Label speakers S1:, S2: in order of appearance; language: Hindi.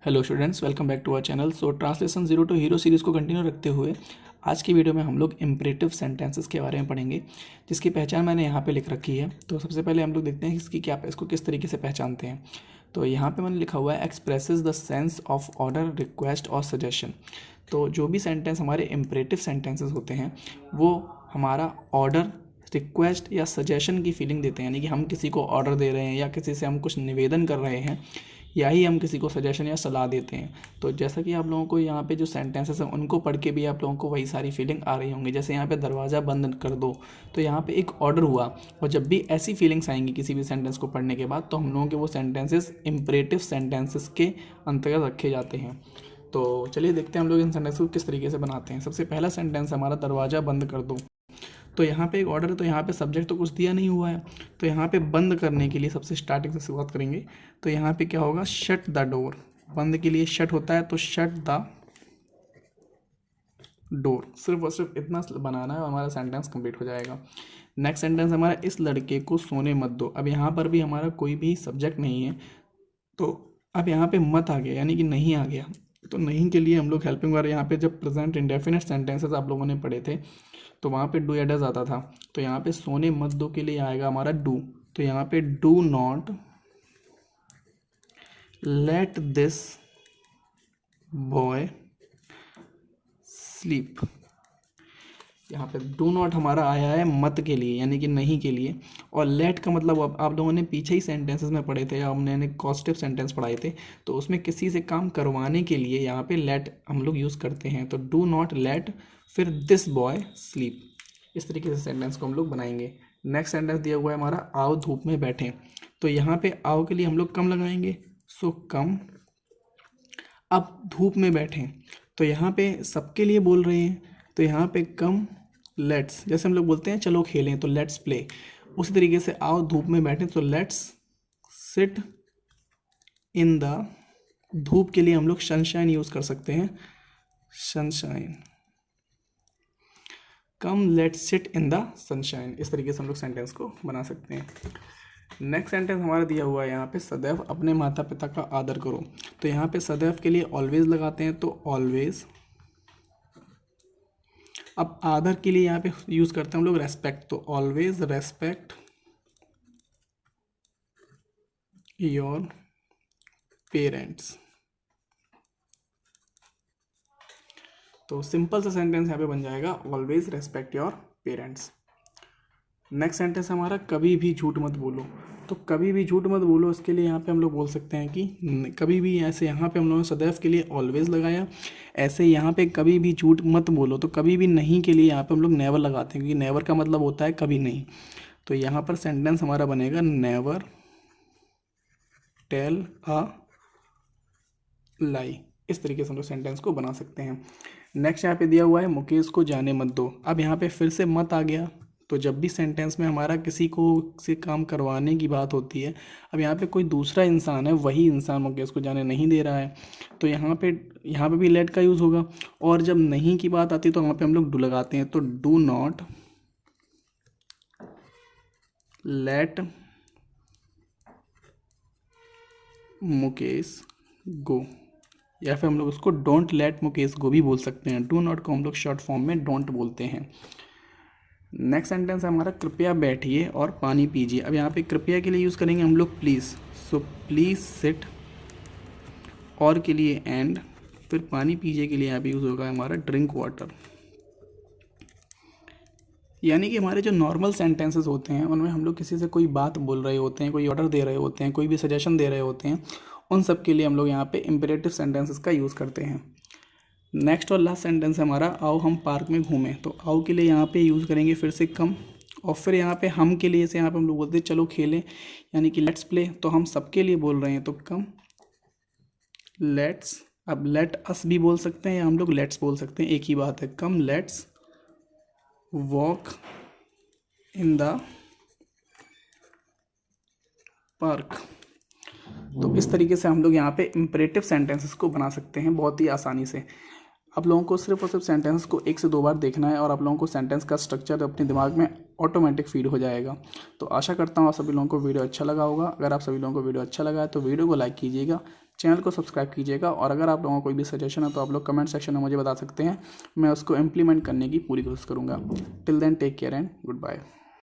S1: Hello students, welcome back to our channel. So translation zero to hero series को कंटिन्यू रखते हुए आज की वीडियो में हम लोग इम्परेटिव सेंटेंसेस के बारे में पढ़ेंगे, जिसकी पहचान मैंने यहाँ पे लिख रखी है। तो सबसे पहले हम लोग देखते हैं इसको किस तरीके से पहचानते हैं। तो यहाँ पे मैंने लिखा हुआ है expresses the sense of order, request और सजेशन। तो जो भी सेंटेंस हमारे इम्परेटिव सेंटेंसेस होते हैं वो हमारा ऑर्डर, रिक्वेस्ट या सजेशन की फीलिंग देते हैं, यानी कि हम किसी को ऑर्डर दे रहे हैं या किसी से हम कुछ निवेदन कर रहे हैं, या ही हम किसी को सजेशन या सलाह देते हैं। तो जैसा कि आप लोगों को यहाँ पे जो सेंटेंसेस हैं उनको पढ़ के भी आप लोगों को वही सारी फीलिंग आ रही होंगी। जैसे यहाँ पे दरवाज़ा बंद कर दो, तो यहाँ पे एक ऑर्डर हुआ, और जब भी ऐसी फीलिंग्स आएंगी किसी भी सेंटेंस को पढ़ने के बाद, तो हम लोगों के वो सेंटेंसेस इम्परेटिव सेंटेंसेस के अंतर्गत रखे जाते हैं। तो चलिए देखते हैं हम लोग इन सेंटेंस को किस तरीके से बनाते हैं। सबसे पहला सेंटेंस हमारा दरवाज़ा बंद कर दो। तो यहाँ पे एक ऑर्डर है, तो यहाँ पे सब्जेक्ट तो कुछ दिया नहीं हुआ है। तो यहाँ पे बंद करने के लिए सबसे स्टार्टिंग से शुरुआत करेंगे। तो यहाँ पे क्या होगा, शट द डोर। बंद के लिए शट होता है, तो शट द डोर। सिर्फ और सिर्फ इतना बनाना है और हमारा सेंटेंस कंप्लीट हो जाएगा। नेक्स्ट सेंटेंस हमारा, इस लड़के को सोने मत दो। अब यहाँ पर भी हमारा कोई भी सब्जेक्ट नहीं है, तो अब यहाँ पे मत आ गया, यानी कि नहीं आ गया। तो नहीं के लिए हम लोग हेल्पिंग वर्ब, यहाँ पे जब प्रेजेंट इंडेफिनिट सेंटेंसेस आप लोगों ने पढ़े थे तो वहाँ पे डू या डज आता था। तो यहाँ पे सोने मत दो के लिए आएगा हमारा डू। तो यहाँ पे do not let this boy sleep. यहाँ पे डू नॉट हमारा आया है मत के लिए, यानी कि नहीं के लिए। और लेट का मतलब आप लोगों ने पीछे ही सेंटेंसेस में पढ़े थे, या हमने कॉस्टिव सेंटेंस पढ़ाए थे, तो उसमें किसी से काम करवाने के लिए यहाँ पे लेट हम लोग यूज़ करते हैं। तो डू नॉट लेट, फिर दिस बॉय स्लीप। इस तरीके से सेंटेंस को हम लोग बनाएंगे। नेक्स्ट सेंटेंस दिया हुआ है हमारा, आओ धूप में बैठें। तो यहाँ पे आओ के लिए हम लोग कम लगाएंगे, सो कम। अब धूप में बैठें, तो यहाँ पे सबके लिए बोल रहे हैं, तो यहाँ पे कम लेट्स। जैसे हम लोग बोलते हैं चलो खेलें, तो लेट्स प्ले। उसी तरीके से आओ धूप में बैठें, तो लेट्स सिट इन द। धूप के लिए हम लोग सनशाइन यूज़ कर सकते हैं, sunshine. Come let's sit in the sunshine. इस तरीके से हम लोग सेंटेंस को बना सकते हैं। नेक्स्ट सेंटेंस हमारा दिया हुआ है यहाँ पे, सदैव अपने माता पिता का आदर करो। तो यहाँ पे सदैव के लिए ऑलवेज लगाते हैं, तो ऑलवेज। अब आदर के लिए यहाँ पे यूज़ करते हैं हम लोग रेस्पेक्ट, तो ऑलवेज रेस्पेक्ट योर पेरेंट्स। तो सिंपल सा सेंटेंस यहाँ पे बन जाएगा, always respect your parents. Next sentence हमारा, कभी भी झूठ मत बोलो। तो कभी भी झूठ मत बोलो, इसके लिए यहाँ पे हम लोग बोल सकते हैं कि कभी भी, ऐसे यहाँ पे हम लोगों ने सदैव के लिए ऑलवेज लगाया, ऐसे यहाँ पे कभी भी झूठ मत बोलो। तो कभी भी नहीं के लिए यहाँ पे हम लोग नेवर लगाते हैं, क्योंकि नेवर का मतलब होता है कभी नहीं। तो यहाँ पर सेंटेंस हमारा बनेगा, नेवर टेल अ लाई। इस तरीके से हम लोग सेंटेंस को बना सकते हैं। नेक्स्ट यहाँ पे दिया हुआ है, मुकेश को जाने मत दो। अब यहाँ पे फिर से मत आ गया। तो जब भी सेंटेंस में हमारा किसी को से काम करवाने की बात होती है, अब यहाँ पे कोई दूसरा इंसान है, वही इंसान मुकेश को जाने नहीं दे रहा है, तो यहाँ पे भी लेट का यूज़ होगा। और जब नहीं की बात आती है तो वहाँ पे हम लोग डू लगाते हैं, तो डू नॉट लेट मुकेश गो, या फिर हम लोग उसको डोंट लेट मुकेश गो भी बोल सकते हैं। डू नॉट को हम लोग शॉर्ट फॉर्म में डोंट बोलते हैं। नेक्स्ट सेंटेंस है हमारा, कृपया बैठिए और पानी पीजिए। अब यहाँ पे कृपया के लिए यूज़ करेंगे हम लोग प्लीज़, सो प्लीज़ सिट। और के लिए एंड, फिर पानी पीजिए के लिए यहाँ पे यूज़ होगा हमारा ड्रिंक वाटर। यानी कि हमारे जो नॉर्मल सेंटेंसेस होते हैं उनमें हम लोग किसी से कोई बात बोल रहे होते हैं, कोई ऑर्डर दे रहे होते हैं, कोई भी सजेशन दे रहे होते हैं, उन सब के लिए हम लोग यहाँ पे इम्पेरेटिव सेंटेंसेस का यूज़ करते हैं। नेक्स्ट और लास्ट सेंटेंस है हमारा, आओ हम पार्क में घूमें। तो आओ के लिए यहाँ पे यूज़ करेंगे फिर से कम, और फिर यहाँ पे हम के लिए से यहाँ पे हम लोग बोलते हैं चलो खेलें, यानी कि लेट्स प्ले। तो हम सबके लिए बोल रहे हैं, तो कम लेट्स। अब लेट अस भी बोल सकते हैं या हम लोग लेट्स बोल सकते हैं, एक ही बात है। Come let's walk in the park. तो इस तरीके से हम लोग यहाँ पे इम्परेटिव सेंटेंसेस को बना सकते हैं बहुत ही आसानी से। आप लोगों को सिर्फ और सिर्फ सेंटेंस को 1 से 2 बार देखना है और आप लोगों को सेंटेंस का स्ट्रक्चर अपने दिमाग में ऑटोमेटिक फीड हो जाएगा। तो आशा करता हूँ आप सभी लोगों को वीडियो अच्छा लगा होगा। अगर आप सभी लोगों को वीडियो अच्छा लगा है तो वीडियो को लाइक कीजिएगा, चैनल को सब्सक्राइब कीजिएगा, और अगर आप लोगों को कोई भी सजेशन है तो आप लोग कमेंट सेक्शन में मुझे बता सकते हैं, मैं उसको इम्प्लीमेंट करने की पूरी कोशिश करूँगा। Till then take care and good bye.